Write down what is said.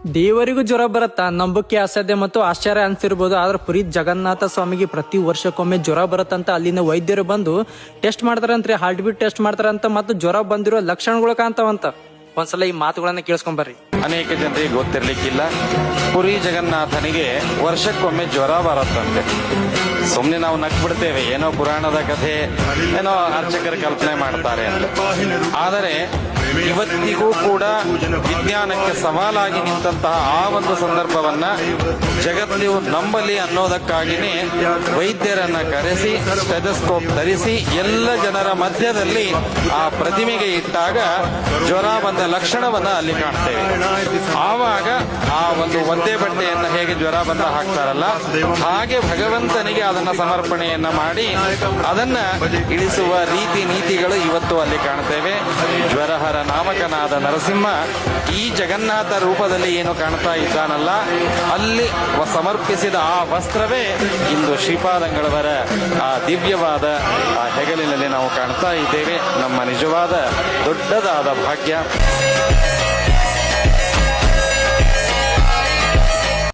ದೇವರಿಗೂ ಜ್ವರ ಬರುತ್ತಾ? ನಂಬಕ್ಕೆ ಅಸಾಧ್ಯ ಮತ್ತು ಆಶ್ಚರ್ಯ ಅನ್ಸಿರ್ಬೋದು. ಆದ್ರೆ ಪುರಿ ಜಗನ್ನಾಥ ಸ್ವಾಮಿಗೆ ಪ್ರತಿ ವರ್ಷಕ್ಕೊಮ್ಮೆ ಜ್ವರ ಬರುತ್ತಂತ ಅಲ್ಲಿನ ವೈದ್ಯರು ಬಂದು ಟೆಸ್ಟ್ ಮಾಡ್ತಾರಂತ್ರಿ. ಹಾರ್ಟ್ ಬೀಟ್ ಟೆಸ್ಟ್ ಮಾಡ್ತಾರಂತ ಮತ್ತು ಜ್ವರ ಬಂದಿರೋ ಲಕ್ಷಣಗಳು ಕಾಣ್ತಾವಂತ. ಒಂದ್ಸಲ ಈ ಮಾತುಗಳನ್ನ ಕೇಳಿಸ್ಕೊಂಬರ್ರಿ. ಅನೇಕ ಜನರಿಗೆ ಗೊತ್ತಿರ್ಲಿಕ್ಕಿಲ್ಲ, ಪುರಿ ಜಗನ್ನಾಥನಿಗೆ ವರ್ಷಕ್ಕೊಮ್ಮೆ ಜ್ವರ ಬರುತ್ತಂತೆ. ಸುಮ್ಮನೆ ನಾವು ನಕ್ಬಿಡ್ತೇವೆ, ಏನೋ ಪುರಾಣದ ಕಥೆ, ಏನೋ ಅರ್ಚಕರ ಕಲ್ಪನೆ ಮಾಡ್ತಾರೆ ಅಂತ. ಆದರೆ ಇವತ್ತಿಗೂ ಕೂಡ ವಿಜ್ಞಾನಕ್ಕೆ ಸವಾಲಾಗಿ ನಿಂತಹ ಆ ಒಂದು ಸಂದರ್ಭವನ್ನ ಜಗತ್ತು ನಂಬಲಿ ಅನ್ನೋದಕ್ಕಾಗಿನೇ ವೈದ್ಯರನ್ನ ಕರೆಸಿ ಸ್ಟೆಥೋಸ್ಕೋಪ್ ಧರಿಸಿ ಎಲ್ಲ ಜನರ ಮಧ್ಯದಲ್ಲಿ ಆ ಪ್ರತಿಮೆಗೆ ಇಟ್ಟಾಗ ಜ್ವರ ಬಂದ ಲಕ್ಷಣವನ್ನ ಅಲ್ಲಿ ಕಾಣ್ತೇವೆ. ಆವಾಗ ಆ ಒಂದು ಒದ್ದೆ ಬಟ್ಟೆಯನ್ನ ಹೇಗೆ ಜ್ವರ ಬಂದ ಹಾಕ್ತಾರಲ್ಲ, ಹಾಗೆ ಭಗವಂತನಿಗೆ ಅದನ್ನ ಸಮರ್ಪಣೆಯನ್ನ ಮಾಡಿ ಅದನ್ನ ಇಳಿಸುವ ರೀತಿ ನೀತಿಗಳು ಇವತ್ತು ಅಲ್ಲಿ ಕಾಣ್ತೇವೆ. ಜ್ವರಹರ ನಾಮಕನಾದ ನರಸಿಂಹ ಈ ಜಗನ್ನಾಥ ರೂಪದಲ್ಲಿ ಏನು ಕಾಣ್ತಾ ಇದ್ದಾನಲ್ಲ, ಅಲ್ಲಿ ಸಮರ್ಪಿಸಿದ ಆ ವಸ್ತ್ರವೇ ಇಂದು ಶ್ರೀಪಾದಂಗಳವರ ಆ ದಿವ್ಯವಾದ ಆ ಹೆಗಲಿನಲ್ಲಿ ನಾವು ಕಾಣ್ತಾ ಇದ್ದೇವೆ. ನಮ್ಮ ನಿಜವಾದ ದೊಡ್ಡದಾದ ಭಾಗ್ಯ.